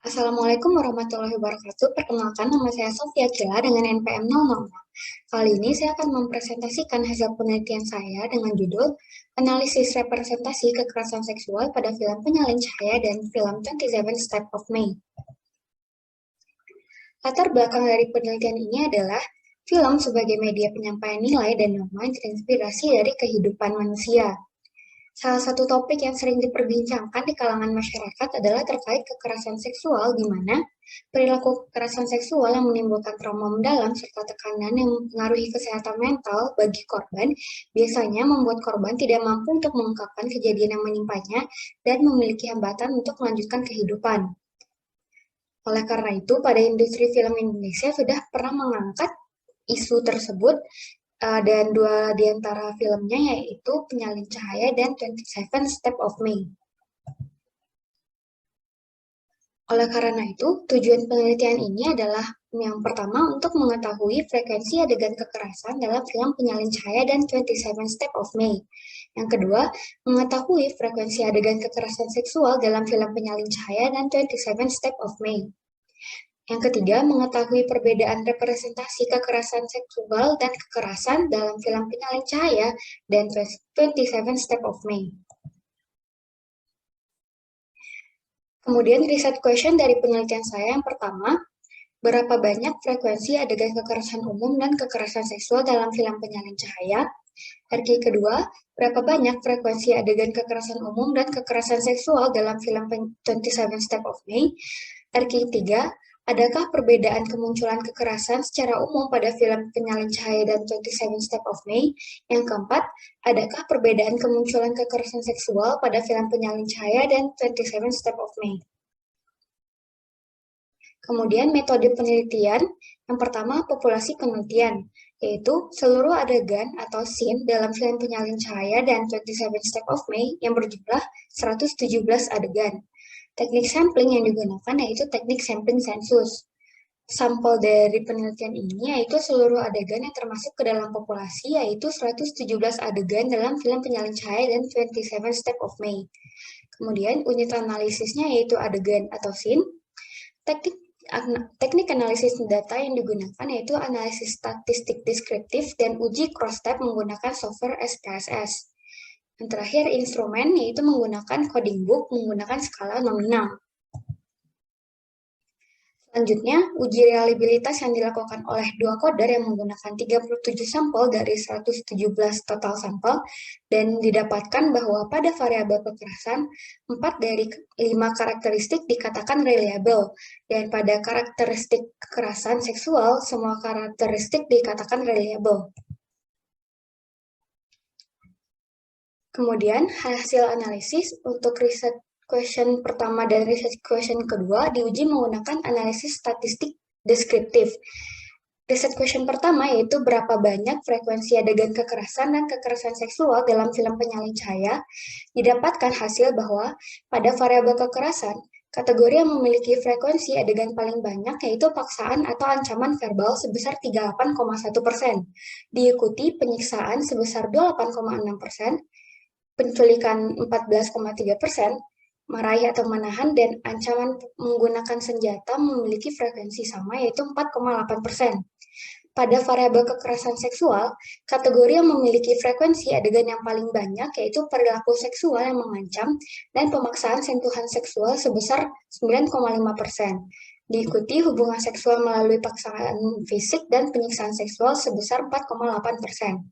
Assalamualaikum warahmatullahi wabarakatuh. Perkenalkan, nama saya Sofia Cila dengan NPM 006. Kali ini saya akan mempresentasikan hasil penelitian saya dengan judul Analisis Representasi Kekerasan Seksual pada Film Penyalin Cahaya dan Film 27 Steps of May. Latar belakang dari penelitian ini adalah film sebagai media penyampaian nilai dan norma yang terinspirasi dari kehidupan manusia. Salah satu topik yang sering diperbincangkan di kalangan masyarakat adalah terkait kekerasan seksual, di mana perilaku kekerasan seksual yang menimbulkan trauma mendalam serta tekanan yang mempengaruhi kesehatan mental bagi korban biasanya membuat korban tidak mampu untuk mengungkapkan kejadian yang menimpanya dan memiliki hambatan untuk melanjutkan kehidupan. Oleh karena itu, pada industri film Indonesia sudah pernah mengangkat isu tersebut dan dua di antara filmnya yaitu Penyalin Cahaya dan 27 Steps of May. Oleh karena itu, tujuan penelitian ini adalah yang pertama untuk mengetahui frekuensi adegan kekerasan dalam film Penyalin Cahaya dan 27 Steps of May. Yang kedua, mengetahui frekuensi adegan kekerasan seksual dalam film Penyalin Cahaya dan 27 Steps of May. Yang ketiga, mengetahui perbedaan representasi kekerasan seksual dan kekerasan dalam film Penyalin Cahaya dan 27 Steps of May. Kemudian riset question dari penelitian saya yang pertama, berapa banyak frekuensi adegan kekerasan umum dan kekerasan seksual dalam film Penyalin Cahaya? RQ kedua, berapa banyak frekuensi adegan kekerasan umum dan kekerasan seksual dalam film 27 Steps of May? RQ tiga, adakah perbedaan kemunculan kekerasan secara umum pada film Penyalin Cahaya dan 27 Steps of May? Yang keempat, adakah perbedaan kemunculan kekerasan seksual pada film Penyalin Cahaya dan 27 Steps of May? Kemudian metode penelitian, yang pertama populasi penelitian, yaitu seluruh adegan atau scene dalam film Penyalin Cahaya dan 27 Steps of May yang berjumlah 117 adegan. Teknik sampling yang digunakan yaitu teknik sampling sensus. Sampel dari penelitian ini yaitu seluruh adegan yang termasuk ke dalam populasi yaitu 117 adegan dalam film Penyalin Cahaya dan 27 Steps of May. Kemudian unit analisisnya yaitu adegan atau scene. Teknik analisis data yang digunakan yaitu analisis statistik deskriptif dan uji cross-tab menggunakan software SPSS. Yang terakhir, instrumen yaitu menggunakan coding book menggunakan skala nominal. Selanjutnya, uji reliabilitas yang dilakukan oleh dua coder yang menggunakan 37 sampel dari 117 total sampel dan didapatkan bahwa pada variabel kekerasan, 4 dari 5 karakteristik dikatakan reliable dan pada karakteristik kekerasan seksual, semua karakteristik dikatakan reliable. Kemudian, hasil analisis untuk riset question pertama dan riset question kedua diuji menggunakan analisis statistik deskriptif. Riset question pertama yaitu berapa banyak frekuensi adegan kekerasan dan kekerasan seksual dalam film Penyalin Cahaya, didapatkan hasil bahwa pada variabel kekerasan, kategori yang memiliki frekuensi adegan paling banyak yaitu paksaan atau ancaman verbal sebesar 38,1%, diikuti penyiksaan sebesar 28,6%, penculikan 14,3%, meraih atau menahan, dan ancaman menggunakan senjata memiliki frekuensi sama yaitu 4,8%. Pada variabel kekerasan seksual, kategori yang memiliki frekuensi adegan yang paling banyak yaitu perilaku seksual yang mengancam dan pemaksaan sentuhan seksual sebesar 9,5%. Diikuti hubungan seksual melalui paksaan fisik dan penyiksaan seksual sebesar 4,8%.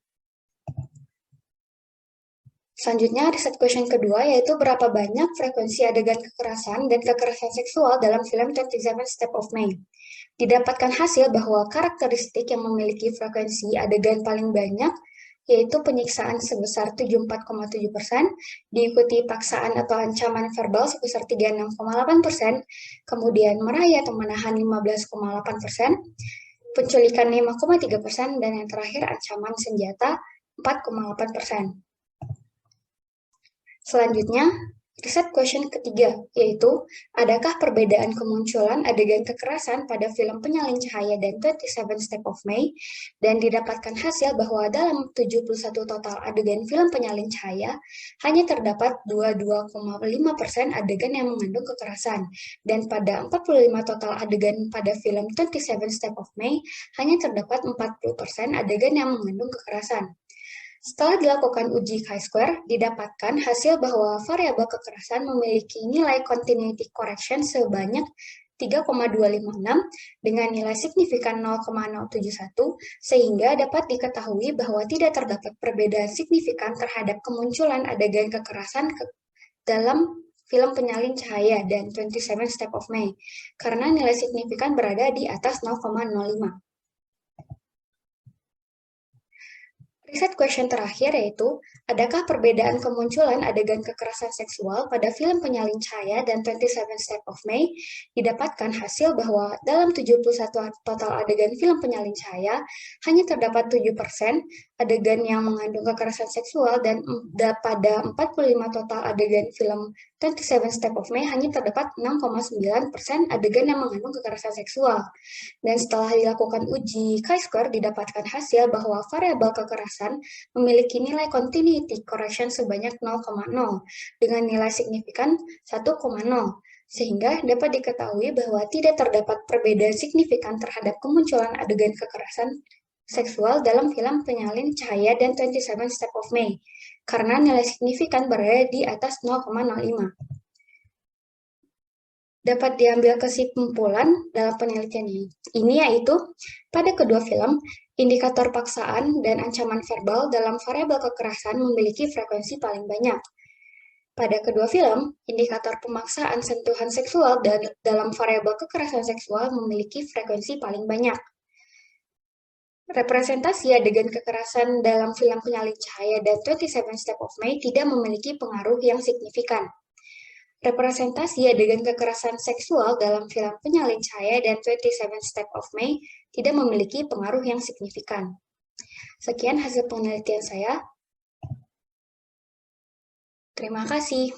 Selanjutnya, riset question kedua yaitu berapa banyak frekuensi adegan kekerasan dan kekerasan seksual dalam film 27 Steps of May. Didapatkan hasil bahwa karakteristik yang memiliki frekuensi adegan paling banyak yaitu penyiksaan sebesar 74,7%, diikuti paksaan atau ancaman verbal sebesar 36,8%, kemudian meraih atau menahan 15,8%, penculikan 5,3%, dan yang terakhir ancaman senjata 4,8%. Selanjutnya, Riset question ketiga, yaitu, adakah perbedaan kemunculan adegan kekerasan pada film Penyalin Cahaya dan 27 Step of May, dan didapatkan hasil bahwa dalam 71 total adegan film Penyalin Cahaya, hanya terdapat 22,5% adegan yang mengandung kekerasan, dan pada 45 total adegan pada film 27 Step of May, hanya terdapat 40% adegan yang mengandung kekerasan. Setelah dilakukan uji chi-square, didapatkan hasil bahwa variabel kekerasan memiliki nilai continuity correction sebanyak 3,256 dengan nilai signifikan 0,071, sehingga dapat diketahui bahwa tidak terdapat perbedaan signifikan terhadap kemunculan adegan kekerasan dalam film Penyalin Cahaya dan 27 Step of May, karena nilai signifikan berada di atas 0,05. Riset question terakhir yaitu, adakah perbedaan kemunculan adegan kekerasan seksual pada film Penyalin Cahaya dan 27 Step of May? Didapatkan hasil bahwa dalam 71 total adegan film Penyalin Cahaya, hanya terdapat 7% adegan yang mengandung kekerasan seksual, dan pada 45 total adegan film 27 Step of May hanya terdapat 6,9% adegan yang mengandung kekerasan seksual. Dan setelah dilakukan uji chi-square, didapatkan hasil bahwa variabel kekerasan memiliki nilai continuity correction sebanyak 0,0 dengan nilai signifikan 1,0, sehingga dapat diketahui bahwa tidak terdapat perbedaan signifikan terhadap kemunculan adegan kekerasan seksual dalam film Penyalin Cahaya dan 27 Step of May, karena nilai signifikan berada di atas 0,05. Dapat diambil kesimpulan dalam penelitian ini yaitu, pada kedua film, indikator paksaan dan ancaman verbal dalam variabel kekerasan memiliki frekuensi paling banyak. Pada kedua film, indikator pemaksaan sentuhan seksual dalam variabel kekerasan seksual memiliki frekuensi paling banyak. Representasi adegan kekerasan dalam film Penyalin Cahaya dan 27 Step of May tidak memiliki pengaruh yang signifikan. Representasi adegan kekerasan seksual dalam film Penyalin Cahaya dan 27 Step of May tidak memiliki pengaruh yang signifikan. Sekian hasil penelitian saya. Terima kasih.